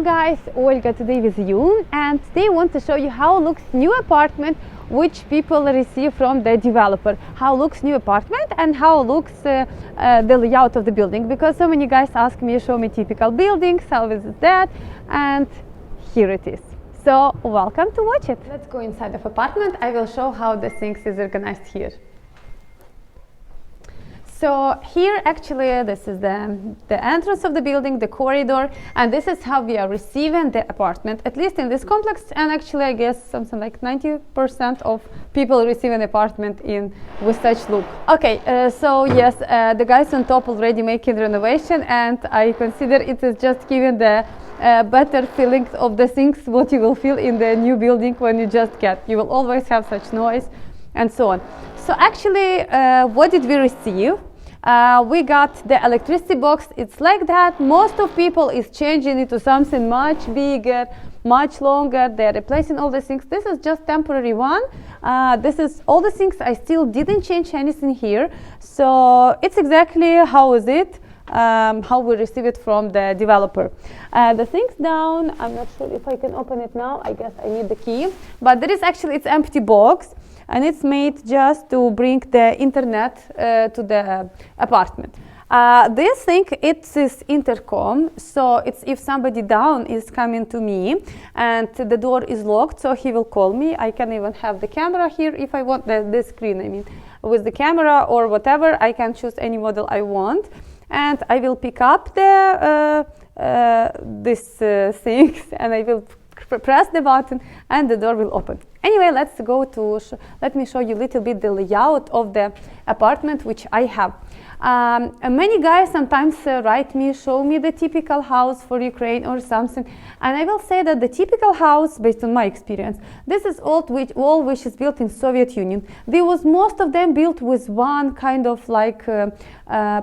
Guys, Olga today with you, and today I want to show you how looks new apartment which people receive from the developer, how looks new apartment and how looks the layout of the building, because so many guys ask me, show me typical buildings, how is that, and here it is. So welcome to watch it. Let's go inside of apartment. I will show how the things is organized here. So here actually this is the entrance of the building, the corridor, and this is how we are receiving the apartment, at least in this complex, and actually I guess something like 90% of people receive an apartment in with such look. Okay, so yes, the guys on top already making renovation, and I consider it is just giving the better feelings of the things what you will feel in the new building when you just get. You will always have such noise and so on. So actually what did we receive? We got the electricity box. It's like that. Most of people is changing it to something much bigger, much longer. They're replacing all the things. This is just temporary one. This is all the things. I still didn't change anything here. So it's exactly how is it, how we receive it from the developer. The things down, I'm not sure if I can open it now. I guess I need the key. But there is actually, it's empty box. And it's made just to bring the internet to the apartment. This thing, it is intercom, so it's if somebody down is coming to me and the door is locked, so he will call me. I can even have the camera here if I want, the screen, I mean, with the camera or whatever, I can choose any model I want. And I will pick up the this things, and I will press the button and the door will open. Anyway, let's go to, let me show you a little bit the layout of the apartment which I have. Many guys sometimes write me, show me the typical house for Ukraine or something, and I will say that the typical house, based on my experience, this is all which is built in Soviet Union. There was most of them built with one kind of like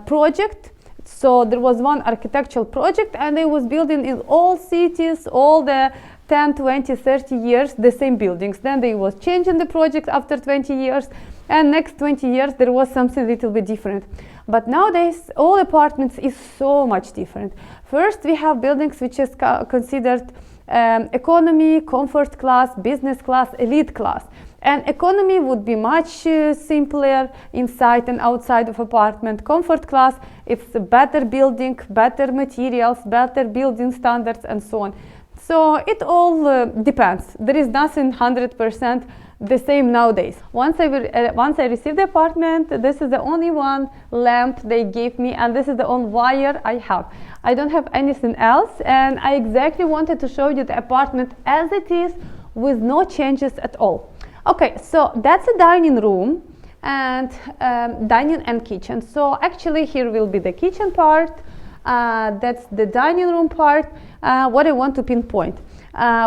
project. So there was one architectural project, and they was building in all cities, all the 10, 20, 30 years, the same buildings. Then they was changing the project after 20 years, and next 20 years there was something a little bit different. But nowadays, all apartments is so much different. First, we have buildings which is considered economy, comfort class, business class, elite class. And economy would be much simpler inside and outside of apartment. Comfort class, it's a better building, better materials, better building standards, and so on. So it all depends. There is nothing 100% the same nowadays. Once I received the apartment, this is the only one lamp they gave me, and this is the only wire I have. I don't have anything else, and I exactly wanted to show you the apartment as it is with no changes at all. Okay, so that's a dining room and dining and kitchen. So actually here will be the kitchen part. That's the dining room part. What I want to pinpoint.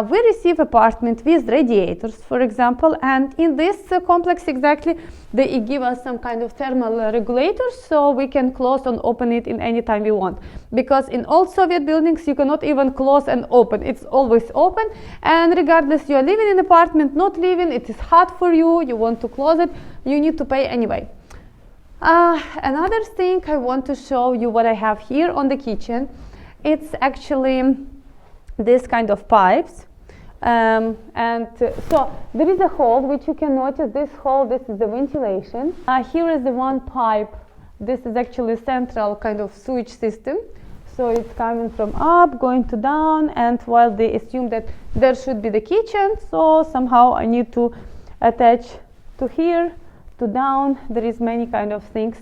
We receive apartment with radiators, for example, and in this complex exactly, they give us some kind of thermal regulators, so we can close and open it in any time we want. Because in old Soviet buildings, you cannot even close and open. It's always open, and regardless you are living in an apartment, not living, it is hot for you, you want to close it, you need to pay anyway. Another thing I want to show you what I have here on the kitchen. It's actually this kind of pipes, so there is a hole which you can notice. This hole, this is the ventilation. Here is the one pipe. This is actually central kind of sewage system. So it's coming from up, going to down, and while they assume that there should be the kitchen, so somehow I need to attach to here, to down. There is many kind of things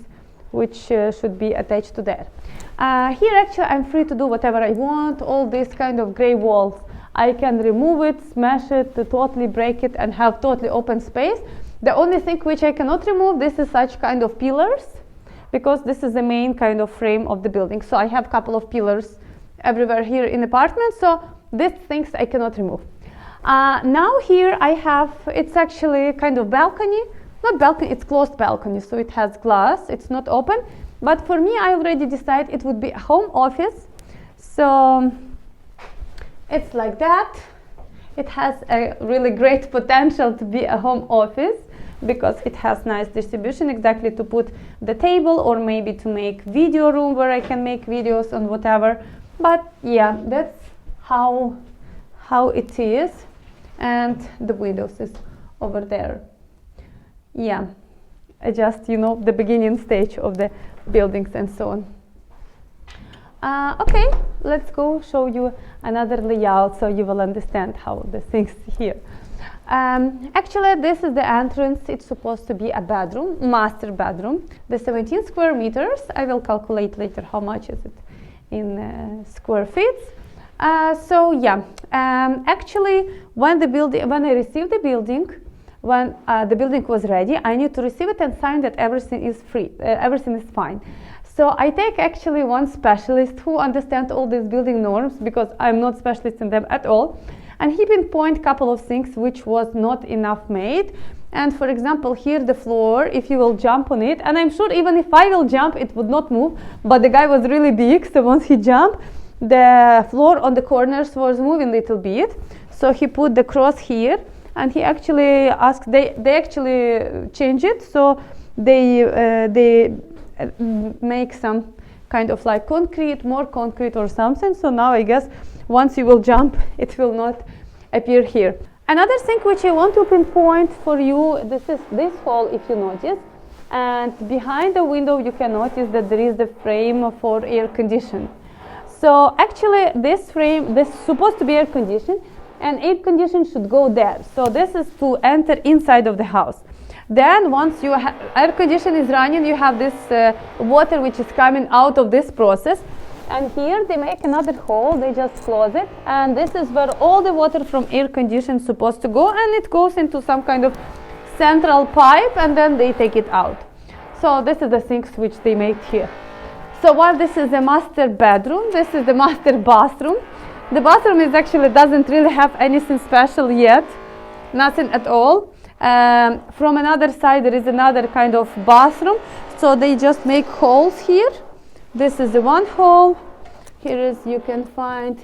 which should be attached to there. Here actually I'm free to do whatever I want. All these kind of gray walls, I can remove it, smash it, totally break it, and have totally open space. The only thing which I cannot remove, this is such kind of pillars, because this is the main kind of frame of the building. So I have a couple of pillars everywhere here in the apartment, so these things I cannot remove. Now here I have, it's actually kind of balcony. Not balcony, it's closed balcony, so it has glass, it's not open. But for me, I already decided it would be a home office. So it's like that. It has a really great potential to be a home office because it has nice distribution exactly to put the table, or maybe to make video room where I can make videos and whatever. But yeah, that's how it is, and the windows is over there. Yeah, just the beginning stage of the buildings and so on. Okay, let's go show you another layout so you will understand how the things here. Actually, this is the entrance. It's supposed to be a bedroom, master bedroom. The 17 square meters. I will calculate later how much is it in square feet. So yeah, actually, when I received the building, when the building was ready, I need to receive it and sign that everything is free, everything is fine. So I take actually one specialist who understands all these building norms, because I'm not specialist in them at all, and he pinpoint a couple of things which was not enough made. And for example, here the floor, if you will jump on it, and I'm sure even if I will jump, it would not move, but the guy was really big, so once he jumped, the floor on the corners was moving a little bit. So he put the cross here, and he actually asked, they actually change it, so they make some kind of like more concrete or something. So now I guess once you will jump, it will not appear here. Another thing which I want to pinpoint for you, this is this hall, if you notice, and behind the window you can notice that there is the frame for air conditioning. So actually this frame, this is supposed to be air conditioned, and air conditioning should go there. So this is to enter inside of the house. Then once your air conditioning is running, you have this water which is coming out of this process. And here they make another hole, they just close it. And this is where all the water from air conditioning is supposed to go. And it goes into some kind of central pipe, and then they take it out. So this is the things which they make here. So while this is the master bedroom, this is the master bathroom. The bathroom is actually doesn't really have anything special yet, nothing at all. From another side there is another kind of bathroom, so they just make holes here. This is the one hole. Here is, you can find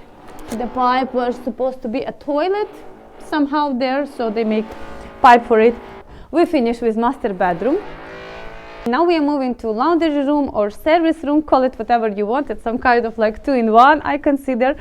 the pipe where it's supposed to be a toilet somehow there, so they make pipe for it. We finish with master bedroom. Now we are moving to laundry room or service room, call it whatever you want. It's some kind of like 2-in-1, I consider.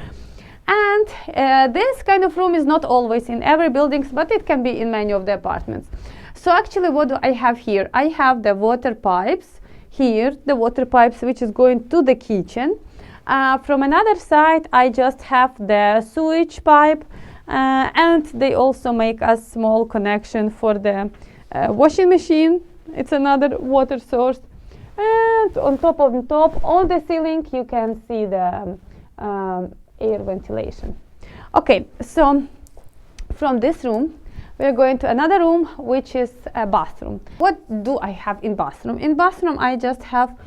And this kind of room is not always in every building, but it can be in many of the apartments. So actually, what do I have here? I have the water pipes here, the water pipes which is going to the kitchen. From another side, I just have the sewage pipe, and they also make a small connection for the washing machine. It's another water source. And on top on the ceiling, you can see the air ventilation. Okay, so from this room we are going to another room, which is a bathroom. What do I have in bathroom? In bathroom I just have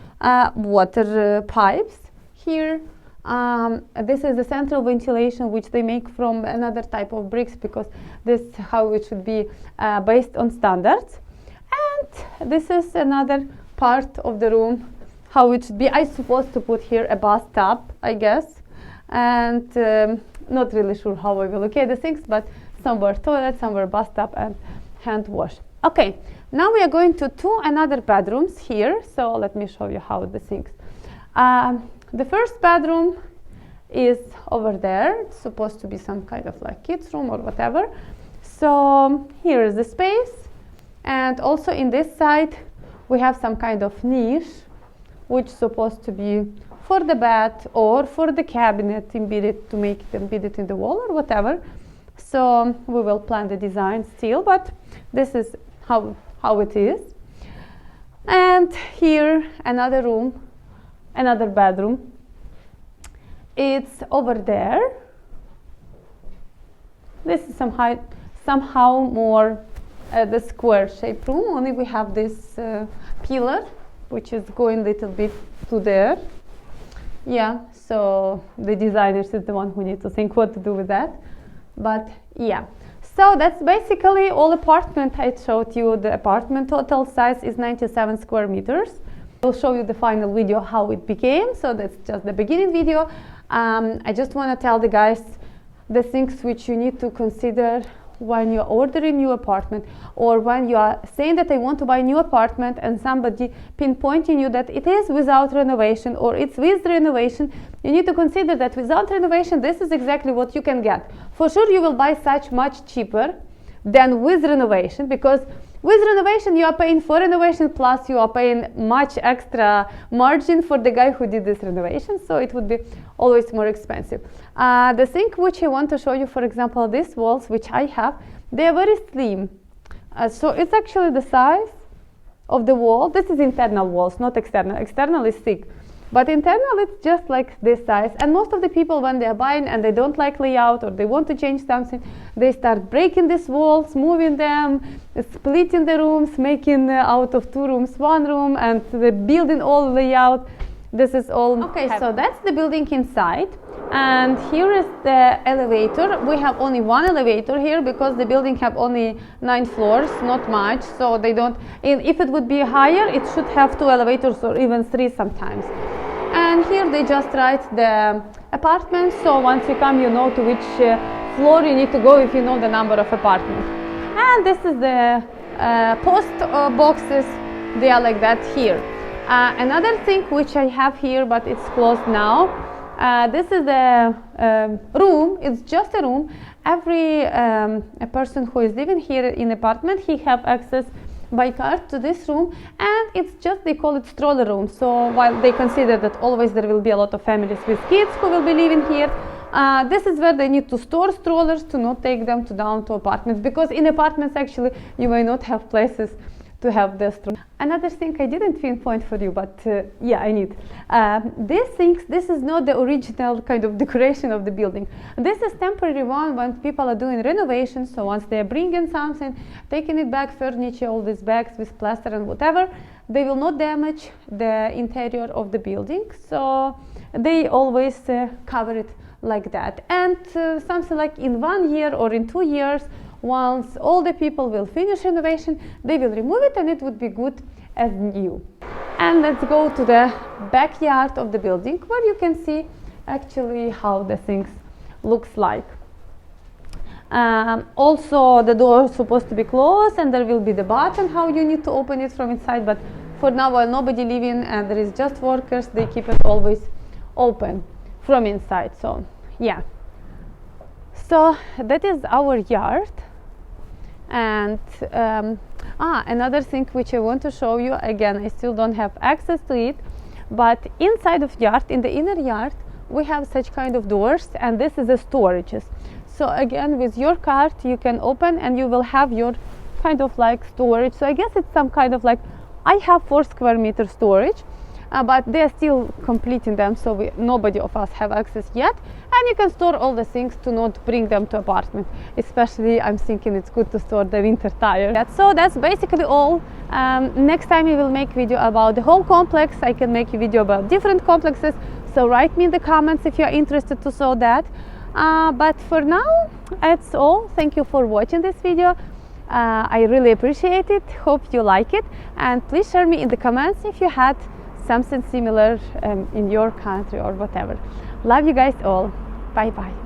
water pipes here. This is the central ventilation which they make from another type of bricks, because this is how it should be based on standards. And this is another part of the room, how it should be. I supposed to put here a bathtub, I guess, and not really sure how I will locate the things, but somewhere toilet, somewhere bathtub, and hand wash. Okay, now we are going to another bedrooms here, so let me show you how the things. The first bedroom is over there. It's supposed to be some kind of like kids room or whatever. So here is the space, and also in this side we have some kind of niche which is supposed to be for the bed or for the cabinet embedded, to make it embedded in the wall or whatever. So we will plan the design still, but this is how it is. And here another room, another bedroom. It's over there. This is somehow more the square shaped room, only we have this pillar which is going a little bit to there. Yeah, so the designers is the one who needs to think what to do with that. But yeah, so that's basically all apartment. I showed you the apartment. Total size is 97 square meters. I'll show you the final video how it became, so that's just the beginning video. I just want to tell the guys the things which you need to consider when you're ordering new apartment, or when you are saying that I want to buy a new apartment and somebody pinpointing you that it is without renovation or it's with renovation, you need to consider that without renovation, this is exactly what you can get. For sure, you will buy such much cheaper than with renovation, because with renovation you are paying for renovation plus you are paying much extra margin for the guy who did this renovation, so it would be always more expensive. The thing which I want to show you, for example, these walls which I have, they are very slim. So it's actually the size of the wall. This is internal walls, not external. External is thick. But internal, it's just like this size. And most of the people, when they are buying and they don't like layout or they want to change something, they start breaking these walls, moving them, splitting the rooms, making out of 2 rooms 1 room, and the building all layout. This is all. Okay, so that's the building inside. And here is the elevator. We have only 1 elevator here because the building have only 9 floors, not much. So they don't, if it would be higher, it should have 2 elevators or even 3 sometimes. And here they just write the apartment, so once you come you know to which floor you need to go if you know the number of apartments. And this is the post boxes, they are like that here. Another thing which I have here, but it's closed now, this is the room. It's just a room. Every a person who is living here in apartment, he have access by car to this room, and it's just, they call it stroller room. So while they consider that always there will be a lot of families with kids who will be living here, this is where they need to store strollers to not take them down to apartments, because in apartments actually you may not have places to have the stroller. Another thing I didn't pinpoint for you, but yeah, I need. These things, this is not the original kind of decoration of the building. This is temporary one when people are doing renovations. So once they are bringing something, taking it back, furniture, all these bags with plaster and whatever, they will not damage the interior of the building. So they always cover it like that. And something like in 1 year or in 2 years, once all the people will finish renovation, they will remove it and it would be good as new. And let's go to the backyard of the building, where you can see actually how the things looks like. Also the door is supposed to be closed, and there will be the button how you need to open it from inside, but for now, while nobody living and there is just workers, they keep it always open from inside. So yeah, so that is our yard. And another thing which I want to show you, again, I still don't have access to it, but inside of yard, in the inner yard, we have such kind of doors, and this is the storages. So again, with your card you can open and you will have your kind of like storage. So I guess it's some kind of like, I have 4 square meter storage, but they are still completing them, so nobody of us have access yet. And you can store all the things to not bring them to apartment. Especially, I'm thinking it's good to store the winter tire. So that's basically all. Next time we will make video about the whole complex. I can make a video about different complexes. So write me in the comments if you are interested to saw that. But for now, that's all. Thank you for watching this video. I really appreciate it. Hope you like it. And please share me in the comments if you had something similar in your country or whatever. Love you guys all. Bye bye.